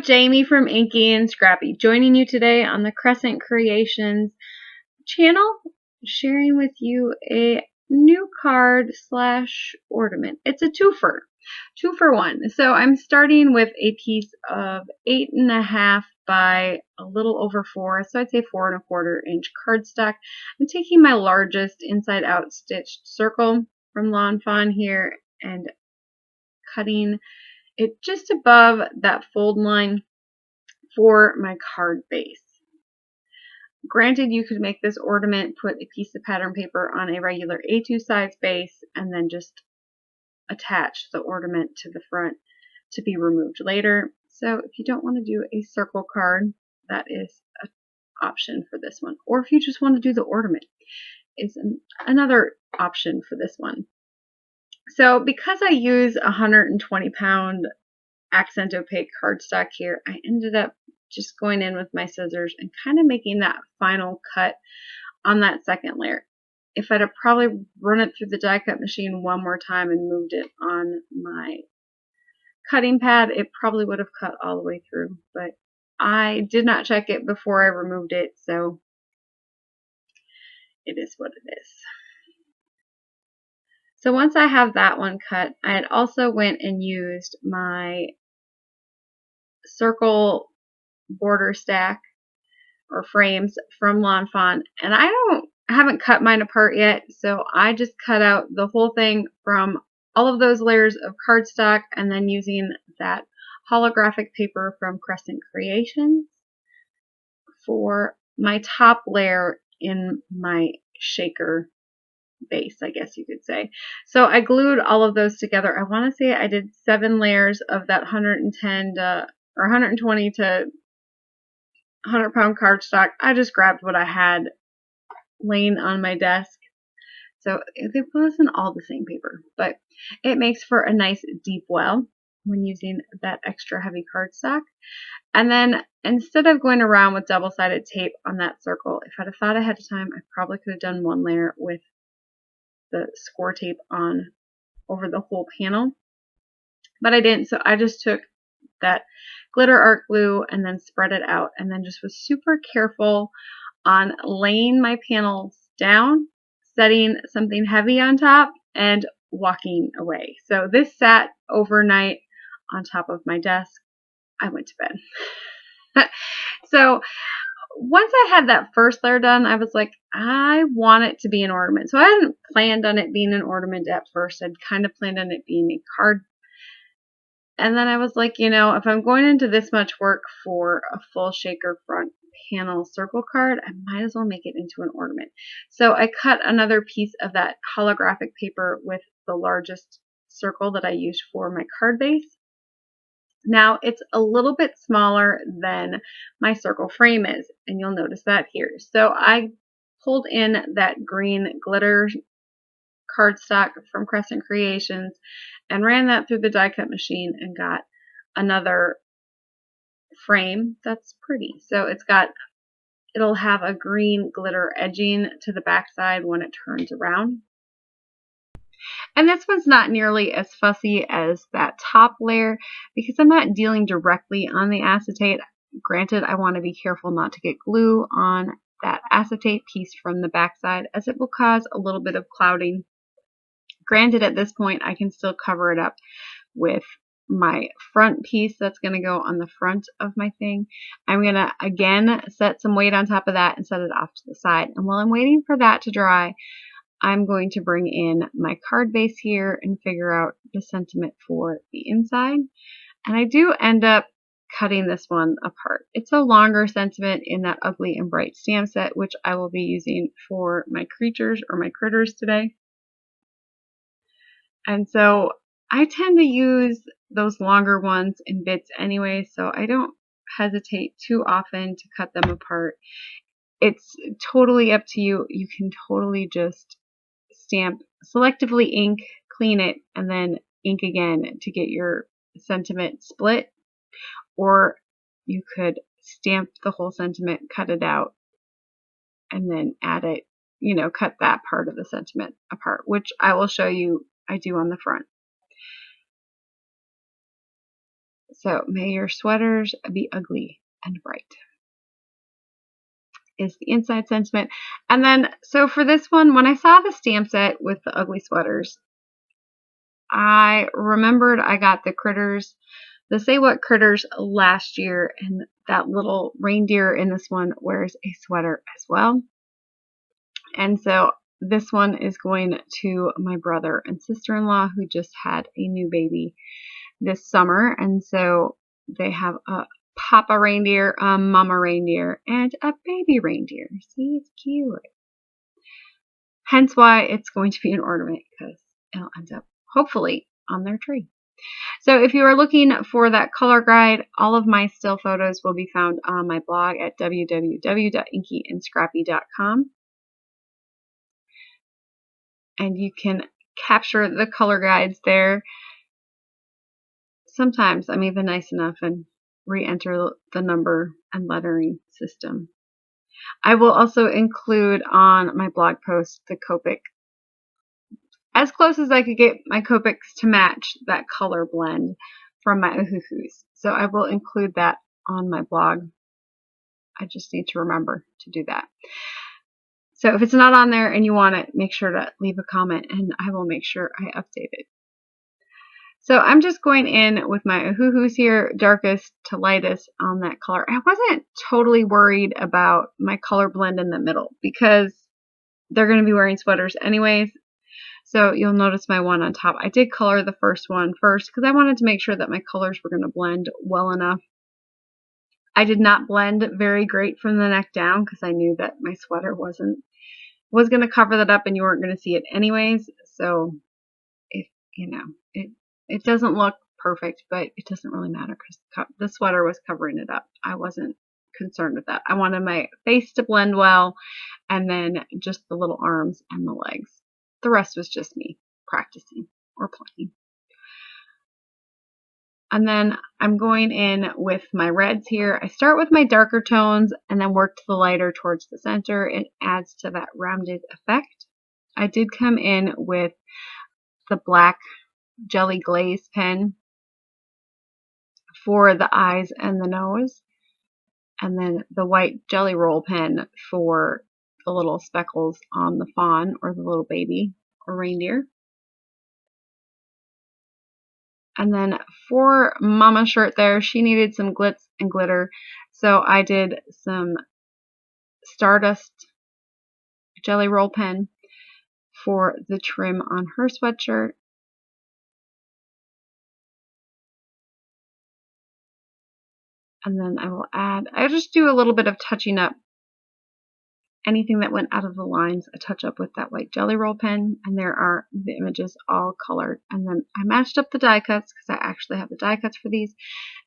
Jaime from InkyAndScrappy, joining you today on the Crescent Creations channel, sharing with you a new card slash ornament. It's a two for one. So I'm starting with a piece of 8.5 by a little over 4, so I'd say 4¼ inch cardstock. I'm taking my largest inside out stitched circle from Lawn Fawn here and cutting it just above that fold line for my card base. Granted, you could make this ornament, put a piece of pattern paper on a regular A2 size base, and then just attach the ornament to the front to be removed later. So if you don't want to do a circle card, that is an option for this one. Or if you just want to do the ornament, is another option for this one. So because I use 120-pound accent opaque cardstock here, I ended up just going in with my scissors and kind of making that final cut on that second layer. If I'd have probably run it through the die cut machine one more time and moved it on my cutting pad, it probably would have cut all the way through, but I did not check it before I removed it, so it is what it is. So once I have that one cut, I had also went and used my circle border stack or frames from Lawn Fawn, and I haven't cut mine apart yet, so I just cut out the whole thing from all of those layers of cardstock and then using that holographic paper from Crescent Creation for my top layer in my shaker base, I guess you could say. So I glued all of those together. I want to say I did 7 layers of that 110 to or 120 to 100-pound cardstock. I just grabbed what I had laying on my desk. So it wasn't all the same paper, but it makes for a nice deep well when using that extra heavy cardstock. And then instead of going around with double-sided tape on that circle, if I'd have thought ahead of time, I probably could have done one layer with the score tape on over the whole panel, but I didn't. So I just took that glitter art glue and then spread it out, and then just was super careful on laying my panels down, setting something heavy on top, and walking away. So this sat overnight on top of my desk. I went to bed. So once I had that first layer done, I was like, I want it to be an ornament. So I hadn't planned on it being an ornament at first. I'd kind of planned on it being a card. And then I was like, you know, if I'm going into this much work for a full shaker front panel circle card, I might as well make it into an ornament. So I cut another piece of that holographic paper with the largest circle that I used for my card base. Now it's a little bit smaller than my circle frame is, and you'll notice that here. So I pulled in that green glitter cardstock from Crescent Creations and ran that through the die cut machine and got another frame that's pretty. So it'll have a green glitter edging to the back side when it turns around. And this one's not nearly as fussy as that top layer because I'm not dealing directly on the acetate. Granted, I want to be careful not to get glue on that acetate piece from the back side, as it will cause a little bit of clouding. Granted, at this point, I can still cover it up with my front piece that's going to go on the front of my thing. I'm going to, again, set some weight on top of that and set it off to the side. And while I'm waiting for that to dry, I'm going to bring in my card base here and figure out the sentiment for the inside. And I do end up cutting this one apart. It's a longer sentiment in that ugly and bright stamp set, which I will be using for my creatures or my critters today. And so I tend to use those longer ones in bits anyway, so I don't hesitate too often to cut them apart. It's totally up to you. You can totally just stamp, selectively ink, clean it, and then ink again to get your sentiment split. Or you could stamp the whole sentiment, cut it out, and then add it, you know, cut that part of the sentiment apart, which I will show you I do on the front. So may your sweaters be ugly and bright is the inside sentiment. And then, so for this one, when I saw the stamp set with the ugly sweaters, I remembered I got the critters, the Say What critters last year, and that little reindeer in this one wears a sweater as well. And so this one is going to my brother and sister-in-law who just had a new baby this summer. And so they have a papa reindeer, a mama reindeer, and a baby reindeer. See, it's cute. Hence why it's going to be an ornament, because it'll end up hopefully on their tree. So if you are looking for that color guide, all of my still photos will be found on my blog at www.InkyAndScrappy.com. And you can capture the color guides there. Sometimes I'm even nice enough and re-enter the number and lettering system. I will also include on my blog post the Copic, as close as I could get my Copics to match that color blend from my Ohuhus. So I will include that on my blog. I just need to remember to do that. So if it's not on there and you want it, make sure to leave a comment and I will make sure I update it. So I'm just going in with my Ohuhus here, darkest to lightest on that color. I wasn't totally worried about my color blend in the middle because they're going to be wearing sweaters anyways. So you'll notice my one on top. I did color the first one first because I wanted to make sure that my colors were going to blend well enough. I did not blend very great from the neck down because I knew that my sweater was going to cover that up and you weren't going to see it anyways. So if you know it doesn't look perfect, but it doesn't really matter because the sweater was covering it up. I wasn't concerned with that. I wanted my face to blend well and then just the little arms and the legs. The rest was just me practicing or playing. And then I'm going in with my reds here. I start with my darker tones and then work to the lighter towards the center. It adds to that rounded effect. I did come in with the black jelly glaze pen for the eyes and the nose, and then the white jelly roll pen for the little speckles on the fawn or the little baby or reindeer. And then for Mama's shirt there, she needed some glitz and glitter, so I did some Stardust jelly roll pen for the trim on her sweatshirt. And then I just do a little bit of touching up. Anything that went out of the lines, I touch up with that white jelly roll pen, and there are the images all colored. And then I matched up the die cuts because I actually have the die cuts for these.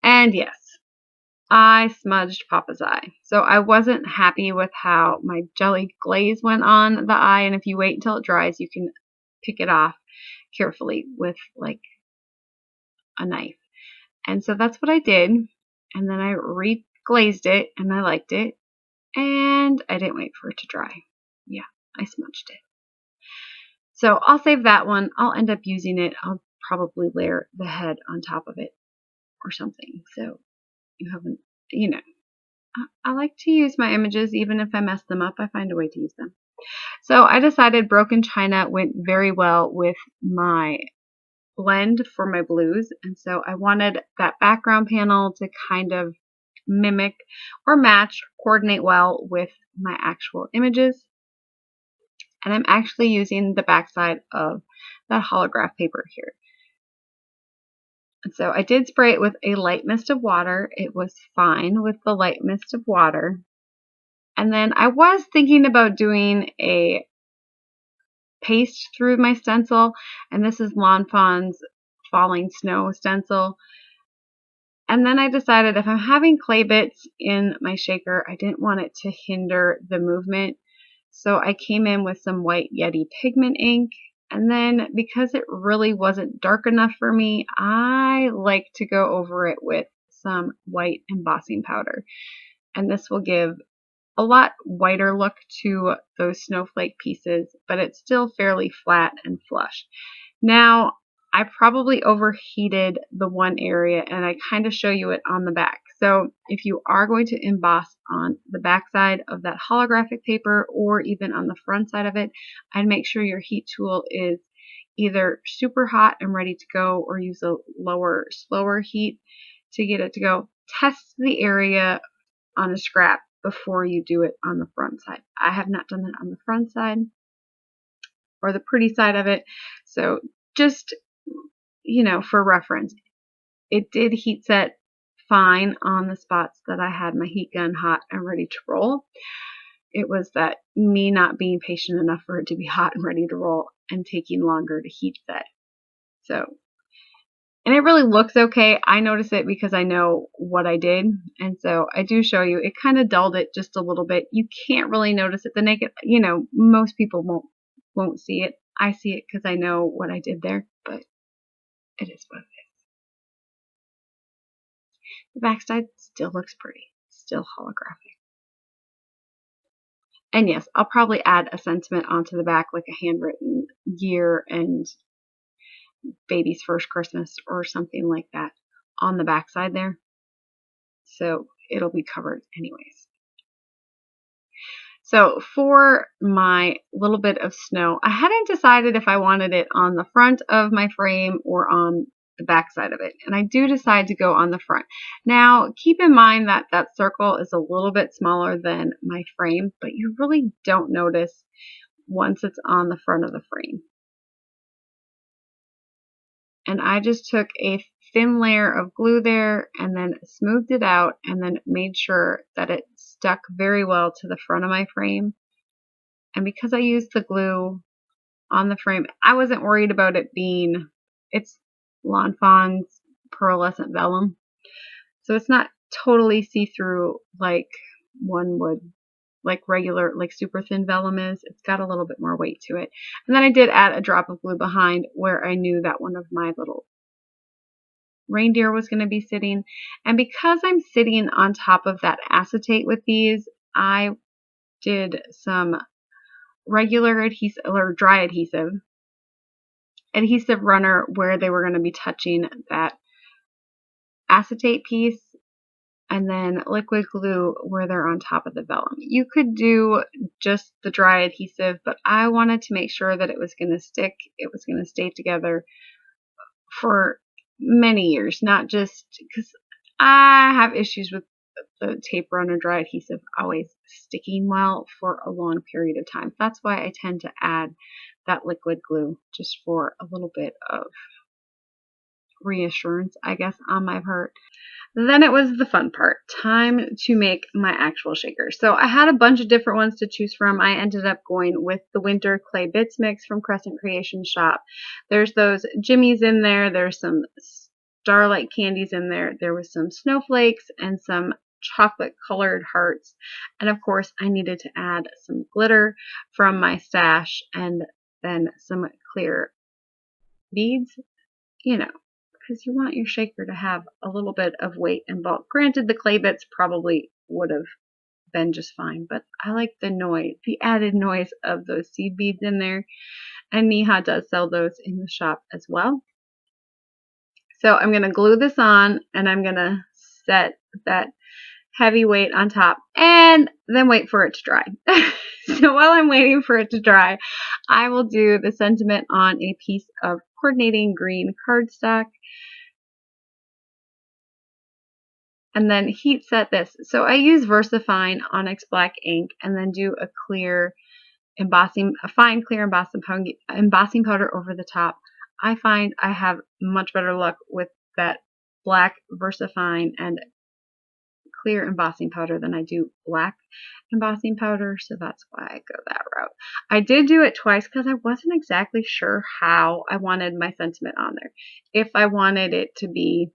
And yes, I smudged Papa's eye. So I wasn't happy with how my jelly glaze went on the eye, and if you wait until it dries, you can pick it off carefully with like a knife. And so that's what I did. And then I re-glazed it, and I liked it. And I didn't wait for it to dry. Yeah, I smudged it. So I'll save that one. I'll end up using it. I'll probably layer the head on top of it or something. So you haven't, I like to use my images. Even if I mess them up, I find a way to use them. So I decided Broken China went very well with my blend for my blues. And so I wanted that background panel to kind of mimic or match, coordinate well with my actual images. And I'm actually using the backside of that holograph paper here. And so I did spray it with a light mist of water. It was fine with the light mist of water. And then I was thinking about doing a paste through my stencil, and this is Lawn Fawn's Falling Snow stencil. And then I decided if I'm having clay bits in my shaker, I didn't want it to hinder the movement. So I came in with some white Yeti pigment ink. And then because it really wasn't dark enough for me, I like to go over it with some white embossing powder. And this will give a lot whiter look to those snowflake pieces, but it's still fairly flat and flush. Now, I probably overheated the one area, and I kind of show you it on the back. So if you are going to emboss on the back side of that holographic paper or even on the front side of it, I'd make sure your heat tool is either super hot and ready to go or use a lower, slower heat to get it to go. Test the area on a scrap before you do it on the front side. I have not done that on the front side or the pretty side of it. So just, you know, for reference, it did heat set fine on the spots that I had my heat gun hot and ready to roll. It was that me not being patient enough for it to be hot and ready to roll and taking longer to heat set. So, and it really looks okay. I notice it because I know what I did. And so I do show you, it kind of dulled it just a little bit. You can't really notice it. The naked, you know, most people won't see it. I see it because I know what I did there, but it is what it is. The backside still looks pretty, still holographic. And yes, I'll probably add a sentiment onto the back, like a handwritten year and baby's first Christmas or something like that on the backside there. So it'll be covered anyways. So for my little bit of snow, I hadn't decided if I wanted it on the front of my frame or on the back side of it. And I do decide to go on the front. Now, keep in mind that that circle is a little bit smaller than my frame, but you really don't notice once it's on the front of the frame. And I just took a thin layer of glue there and then smoothed it out and then made sure that it stuck very well to the front of my frame. And because I used the glue on the frame, I wasn't worried about it being, it's Lawn Fawn's pearlescent vellum. So it's not totally see-through like one would, like regular, like super thin vellum is. It's got a little bit more weight to it. And then I did add a drop of glue behind where I knew that one of my little reindeer was going to be sitting. And because I'm sitting on top of that acetate with these, I did some regular adhesive or dry adhesive runner where they were going to be touching that acetate piece, and then liquid glue where they're on top of the vellum. You could do just the dry adhesive, but I wanted to make sure that it was going to stick, it was going to stay together for many years, not just because I have issues with the tape runner dry adhesive always sticking well for a long period of time. That's why I tend to add that liquid glue just for a little bit of reassurance, I guess, on my part. Then it was the fun part, time to make my actual shaker. So I had a bunch of different ones to choose from. I ended up going with the Winter Clay Bits Mix from Crescent Creation shop. There's those jimmies in there. There's some starlight candies in there. There was some snowflakes and some chocolate colored hearts. And of course, I needed to add some glitter from my stash and then some clear beads, you know, because you want your shaker to have a little bit of weight and bulk. Granted, the clay bits probably would have been just fine, but I like the noise, the added noise of those seed beads in there. And Neha does sell those in the shop as well. So I'm going to glue this on and I'm going to set that heavy weight on top and then wait for it to dry. So while I'm waiting for it to dry, I will do the sentiment on a piece of coordinating green cardstock and then heat set this. So I use VersaFine Onyx black ink and then do a clear embossing, a fine clear embossing powder over the top. I find I have much better luck with that black VersaFine and clear embossing powder than I do black embossing powder, so that's why I go that route. I did do it twice because I wasn't exactly sure how I wanted my sentiment on there. If I wanted it to be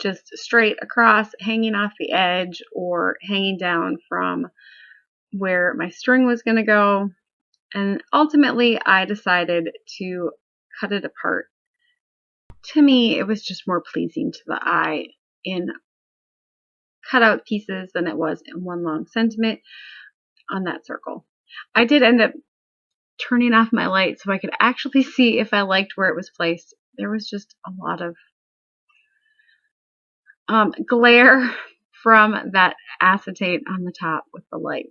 just straight across, hanging off the edge, or hanging down from where my string was going to go. And ultimately, I decided to cut it apart. To me, it was just more pleasing to the eye in cut out pieces than it was in one long sentiment on that circle. I did end up turning off my light so I could actually see if I liked where it was placed. There was just a lot of glare from that acetate on the top with the light.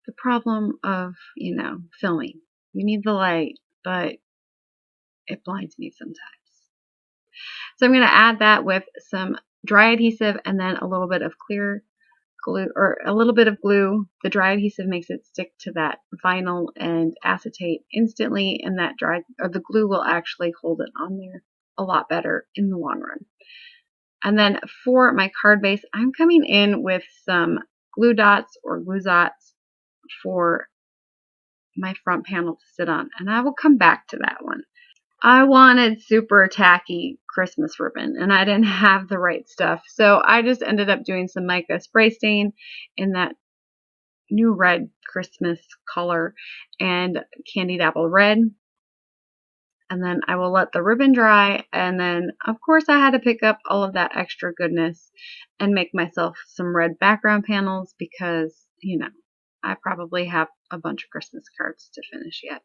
The problem of, filming. You need the light, but it blinds me sometimes. So I'm going to add that with some dry adhesive and then a little bit of clear glue, or a little bit of glue. The dry adhesive makes it stick to that vinyl and acetate instantly, and that the glue will actually hold it on there a lot better in the long run. And then for my card base, I'm coming in with some glue dots or glue dots for my front panel to sit on, and I will come back to that one. I wanted super tacky Christmas ribbon, and I didn't have the right stuff, so I just ended up doing some mica spray stain in that new red Christmas color and candied apple red. And then I will let the ribbon dry, and then of course I had to pick up all of that extra goodness and make myself some red background panels because, I probably have a bunch of Christmas cards to finish yet.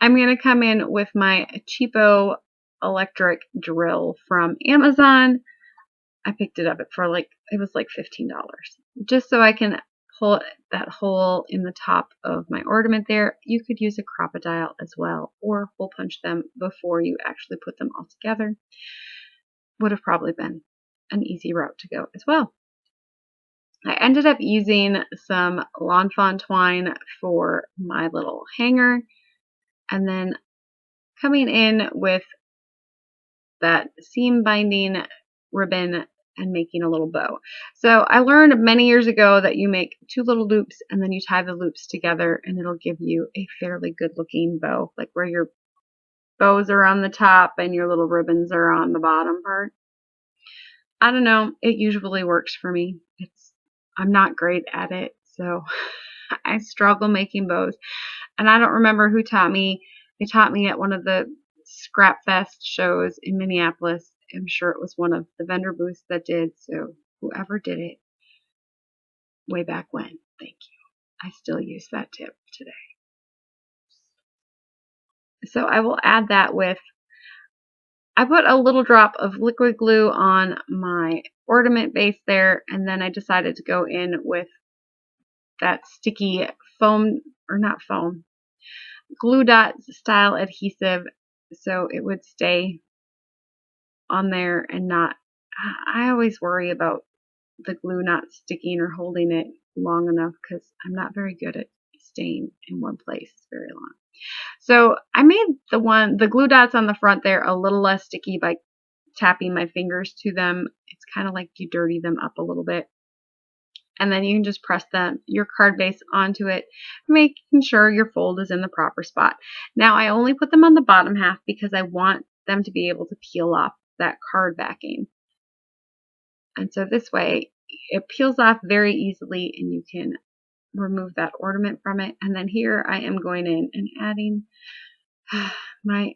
I'm going to come in with my cheapo electric drill from Amazon. I picked it up for it was like $15, just so I can pull that hole in the top of my ornament there. You could use a crocodile as well, or hole punch them before you actually put them all together. Would have probably been an easy route to go as well. I ended up using some Lawn Fawn twine for my little hanger, and then coming in with that seam binding ribbon and making a little bow. So I learned many years ago that you make 2 little loops and then you tie the loops together, and it'll give you a fairly good looking bow, like where your bows are on the top and your little ribbons are on the bottom part. I don't know, it usually works for me. I'm not great at it, so I struggle making bows. And I don't remember who taught me. They taught me at one of the Scrap Fest shows in Minneapolis. I'm sure it was one of the vendor booths that did. So whoever did it way back when, thank you. I still use that tip today. So I will add that I put a little drop of liquid glue on my ornament base there, and then I decided to go in with that sticky foam, or not foam, glue dot style adhesive, so it would stay on there and not, I always worry about the glue not sticking or holding it long enough because I'm not very good at staying in one place very long. So I made the glue dots on the front there a little less sticky by tapping my fingers to them. It's kind of like you dirty them up a little bit. And then you can just press your card base onto it, making sure your fold is in the proper spot. Now I only put them on the bottom half because I want them to be able to peel off that card backing. And so this way it peels off very easily and you can remove that ornament from it. And then here I am going in and adding my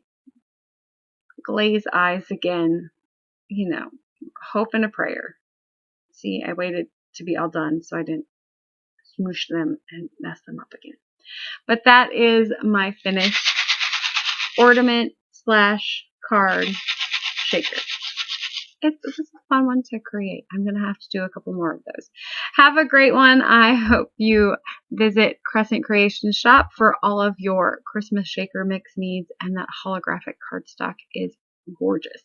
glaze eyes again, hope and a prayer. See, I waited to be all done so I didn't smoosh them and mess them up again. But that is my finished ornament / card shaker. It was a fun one to create. I'm going to have to do a couple more of those. Have a great one. I hope you visit Crescent Creation shop for all of your Christmas shaker mix needs, and that holographic cardstock is gorgeous.